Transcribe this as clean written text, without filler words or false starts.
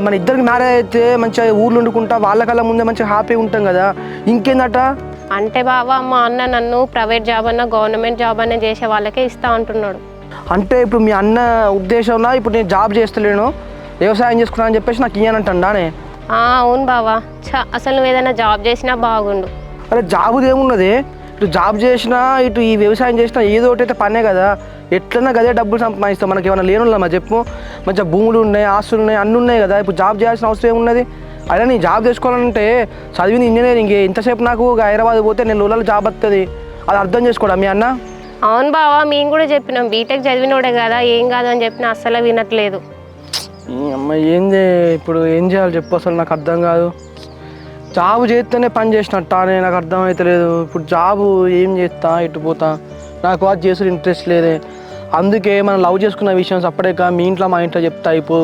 మన ఇద్దరికి మ్యారేజ్ అయితే మంచిగా ఊర్లో వండుకుంటా వాళ్ళకల్లా ముందే మంచిగా హ్యాపీగా ఉంటాం కదా, ఇంకేందట? అంటే బావా మా అన్న నన్ను ప్రైవేట్ జాబ్ అన్నా గవర్నమెంట్ జాబ్ అన్నా చేసే వాళ్ళకే ఇస్తా అంటున్నాడు. అంటే ఇప్పుడు మీ అన్న ఉద్దేశంలో ఇప్పుడు నేను జాబ్ చేస్తలేను, వ్యవసాయం చేసుకున్నా అని చెప్పేసి నాకు ఇయ్యనంటానే. అవును బావా, అసలు నువ్వు ఏదైనా జాబ్ చేసినా బాగుండు. అరే జాబుది ఏమున్నది, ఇటు జాబ్ చేసినా ఇటు ఈ వ్యవసాయం చేసినా ఏదో ఒకటి అయితే పనే కదా, ఎట్లన్నా గదే డబ్బులు సంపాదిస్తాం. మనకి ఏమైనా లేనున్నా చెప్పు, మంచిగా భూములు ఉన్నాయి, ఆస్తులు ఉన్నాయి, అన్నీ ఉన్నాయి కదా, ఇప్పుడు జాబ్ చేయాల్సిన అవసరం ఏమున్నది? అయినా నీ జాబ్ చేసుకోవాలంటే చదివింది ఇంజనీరింగ్, ఇంతసేపు నాకు హైదరాబాద్ పోతే నేను రోజుల్లో జాబ్ వస్తుంది, అది అర్థం చేసుకోడా మీ అన్న? అవును బావా, మేము కూడా చెప్పినాం బీటెక్ చదివినోడే కదా ఏం కాదు అని చెప్పిన అస్సలు వినట్లేదు. అమ్మాయి ఏంది ఇప్పుడు ఏం చేయాలి చెప్పు, అసలు నాకు అర్థం కాదు. జాబు చేస్తేనే పని చేసినట్ట అని నాకు అర్థం అవుతలేదు. ఇప్పుడు జాబు ఏం చేస్తా, ఎటు పోతా, నాకు అది చేసుడు ఇంట్రెస్ట్ లేదే. అందుకే మనం లవ్ చేసుకున్న విషయం సపరేట్గా మీ ఇంట్లో మా ఇంట్లో చెప్తా అయిపో.